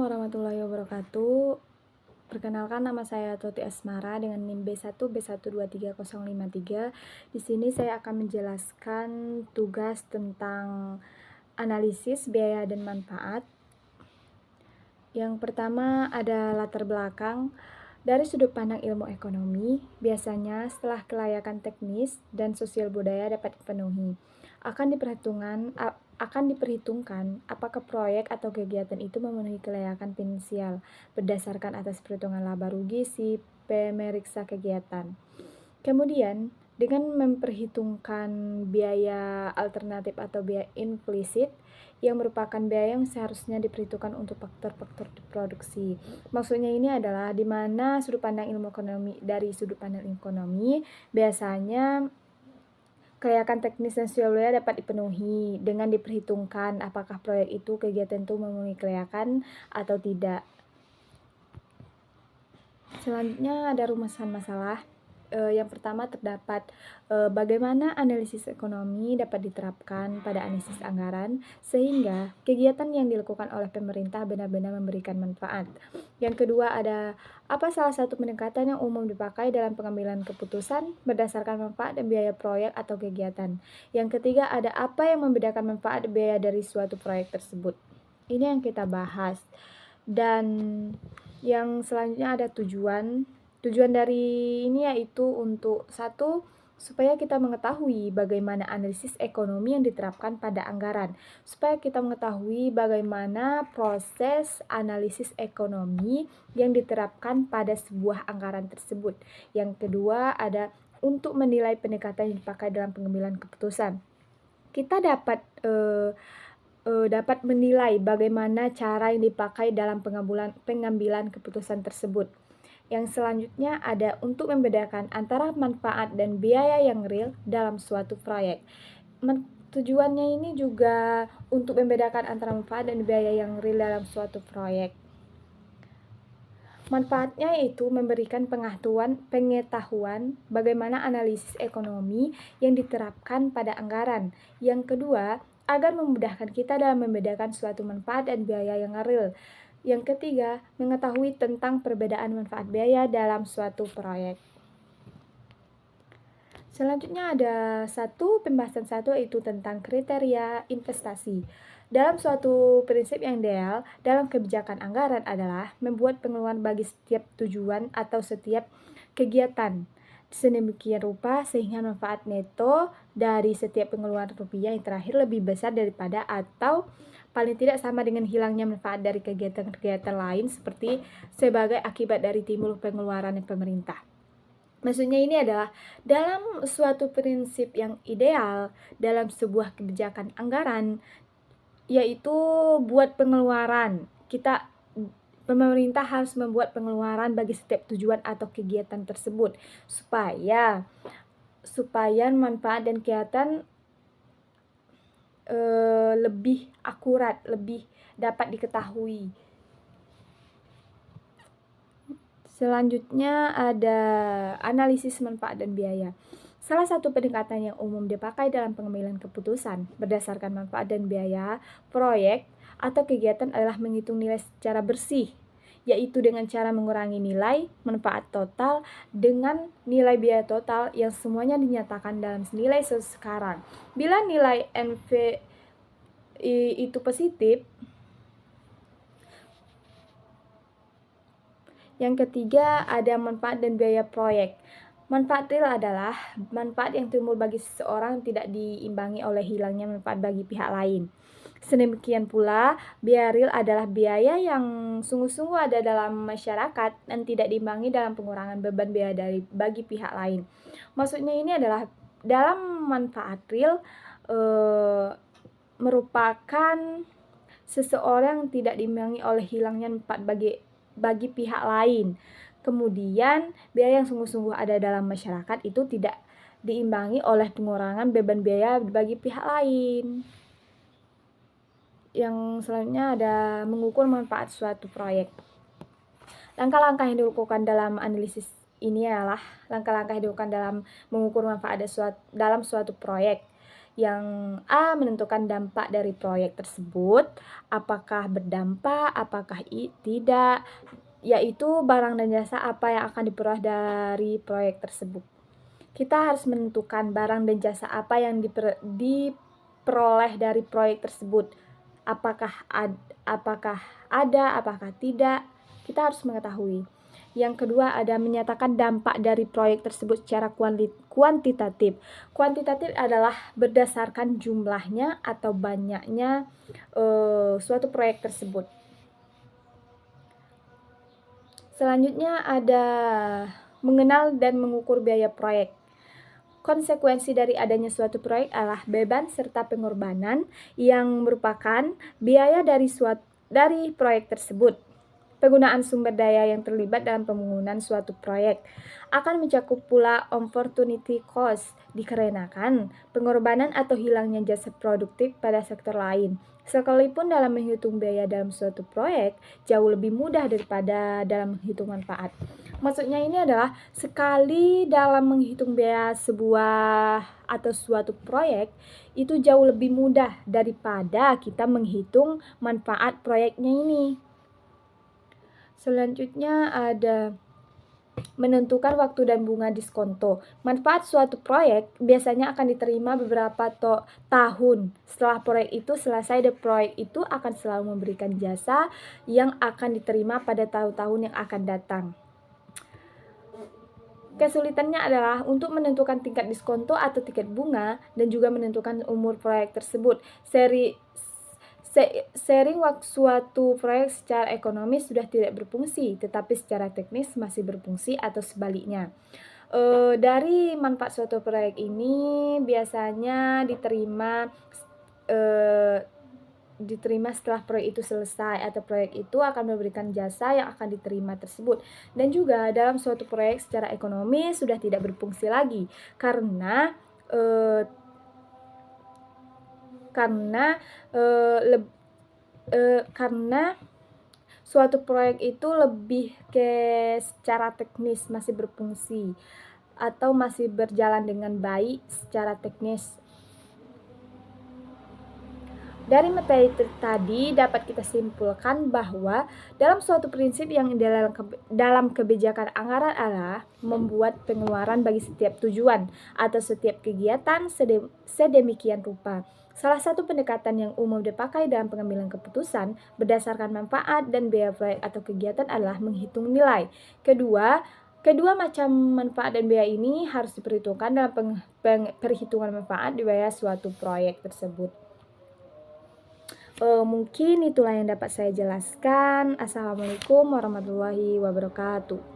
warahmatullahi wabarakatuh. Perkenalkan, nama saya Tuti Asmara dengan NIM B1B123053. Di sini saya akan menjelaskan tugas tentang analisis biaya dan manfaat. Yang pertama ada latar belakang. Dari sudut pandang ilmu ekonomi, biasanya setelah kelayakan teknis dan sosial budaya dapat dipenuhi, akan diperhitungkan apakah proyek atau kegiatan itu memenuhi kelayakan finansial berdasarkan atas perhitungan laba rugi si pemeriksa kegiatan. Kemudian, dengan memperhitungkan biaya alternatif atau biaya implisit yang merupakan biaya yang seharusnya diperhitungkan untuk faktor-faktor produksi. Maksudnya ini adalah di mana dari sudut pandang ekonomi biasanya kelayakan teknis dan sosial budaya dapat dipenuhi dengan diperhitungkan apakah proyek itu kegiatan itu memenuhi kelayakan atau tidak. Selanjutnya ada rumusan masalah. Yang pertama terdapat bagaimana analisis ekonomi dapat diterapkan pada analisis anggaran sehingga kegiatan yang dilakukan oleh pemerintah benar-benar memberikan manfaat. Yang kedua ada apa salah satu pendekatan yang umum dipakai dalam pengambilan keputusan berdasarkan manfaat dan biaya proyek atau kegiatan. Yang ketiga ada apa yang membedakan manfaat dan biaya dari suatu proyek tersebut. Ini yang kita bahas. Dan yang selanjutnya ada tujuan. Tujuan dari ini yaitu untuk satu, supaya kita mengetahui bagaimana analisis ekonomi yang diterapkan pada anggaran. Supaya kita mengetahui bagaimana proses analisis ekonomi yang diterapkan pada sebuah anggaran tersebut. Yang kedua ada untuk menilai pendekatan yang dipakai dalam pengambilan keputusan. Kita dapat menilai bagaimana cara yang dipakai dalam pengambilan keputusan tersebut. Yang selanjutnya ada untuk membedakan antara manfaat dan biaya yang real dalam suatu proyek. Tujuannya ini juga untuk membedakan antara manfaat dan biaya yang real dalam suatu proyek. Manfaatnya yaitu memberikan pengetahuan bagaimana analisis ekonomi yang diterapkan pada anggaran. Yang kedua, agar memudahkan kita dalam membedakan suatu manfaat dan biaya yang real. Yang ketiga, mengetahui tentang perbedaan manfaat biaya dalam suatu proyek. Selanjutnya ada pembahasan satu yaitu tentang kriteria investasi. Dalam suatu prinsip yang ideal dalam kebijakan anggaran adalah membuat pengeluaran bagi setiap tujuan atau setiap kegiatan sedemikian rupa sehingga manfaat neto dari setiap pengeluaran rupiah yang terakhir lebih besar daripada atau paling tidak sama dengan hilangnya manfaat dari kegiatan-kegiatan lain sebagai akibat dari timbul pengeluaran pemerintah. Maksudnya ini adalah dalam suatu prinsip yang ideal dalam sebuah kebijakan anggaran, yaitu buat pengeluaran. Pemerintah harus membuat pengeluaran bagi setiap tujuan atau kegiatan tersebut supaya manfaat dan kegiatan lebih akurat, lebih dapat diketahui. Selanjutnya ada analisis manfaat dan biaya. Salah satu pendekatan yang umum dipakai dalam pengambilan keputusan berdasarkan manfaat dan biaya proyek atau kegiatan adalah menghitung nilai secara bersih, yaitu dengan cara mengurangi nilai manfaat total dengan nilai biaya total yang semuanya dinyatakan dalam nilai sekarang. Bila nilai NV itu positif, yang ketiga ada manfaat dan biaya proyek. Manfaat real adalah manfaat yang timbul bagi seseorang tidak diimbangi oleh hilangnya manfaat bagi pihak lain. Sedemikian pula, biaya real adalah biaya yang sungguh-sungguh ada dalam masyarakat dan tidak diimbangi dalam pengurangan beban biaya bagi pihak lain. Maksudnya ini adalah dalam manfaat real merupakan seseorang tidak diimbangi oleh hilangnya manfaat bagi pihak lain. Kemudian, biaya yang sungguh-sungguh ada dalam masyarakat itu tidak diimbangi oleh pengurangan beban biaya bagi pihak lain. Yang selanjutnya ada mengukur manfaat suatu proyek. Langkah-langkah yang dilakukan dalam analisis ini adalah langkah-langkah yang dilakukan dalam mengukur manfaat dalam suatu proyek. Yang A, menentukan dampak dari proyek tersebut, apakah berdampak, apakah tidak, yaitu barang dan jasa apa yang akan diperoleh dari proyek tersebut. Kita harus menentukan barang dan jasa apa yang diperoleh dari proyek tersebut. Apakah ada, apakah tidak, kita harus mengetahui. Yang kedua ada menyatakan dampak dari proyek tersebut secara kuantitatif. Kuantitatif adalah berdasarkan jumlahnya atau banyaknya suatu proyek tersebut. Selanjutnya ada mengenal dan mengukur biaya proyek. Konsekuensi dari adanya suatu proyek adalah beban serta pengorbanan yang merupakan biaya dari proyek tersebut. Penggunaan sumber daya yang terlibat dalam pembangunan suatu proyek akan mencakup pula opportunity cost dikarenakan pengorbanan atau hilangnya jasa produktif pada sektor lain. Sekalipun dalam menghitung biaya dalam suatu proyek jauh lebih mudah daripada dalam menghitung manfaat. Maksudnya ini adalah sekali dalam menghitung biaya sebuah atau suatu proyek itu jauh lebih mudah daripada kita menghitung manfaat proyeknya ini. Selanjutnya ada menentukan waktu dan bunga diskonto. Manfaat suatu proyek biasanya akan diterima beberapa tahun. Setelah proyek itu selesai, proyek itu akan selalu memberikan jasa yang akan diterima pada tahun-tahun yang akan datang. Kesulitannya adalah untuk menentukan tingkat diskonto atau tiket bunga dan juga menentukan umur proyek tersebut. Sering waktu suatu proyek secara ekonomis sudah tidak berfungsi, tetapi secara teknis masih berfungsi atau sebaliknya. Dari manfaat suatu proyek ini biasanya diterima setelah proyek itu selesai atau proyek itu akan memberikan jasa yang akan diterima tersebut. Dan juga dalam suatu proyek secara ekonomi sudah tidak berfungsi lagi karena suatu proyek itu lebih ke secara teknis masih berfungsi atau masih berjalan dengan baik secara teknis. Dari materi tadi dapat kita simpulkan bahwa dalam suatu prinsip yang dalam kebijakan anggaran adalah membuat pengeluaran bagi setiap tujuan atau setiap kegiatan sedemikian rupa. Salah satu pendekatan yang umum dipakai dalam pengambilan keputusan berdasarkan manfaat dan biaya proyek atau kegiatan adalah menghitung nilai. Kedua macam manfaat dan biaya ini harus diperhitungkan dalam perhitungan manfaat di biaya suatu proyek tersebut. Mungkin itulah yang dapat saya jelaskan. Assalamualaikum warahmatullahi wabarakatuh.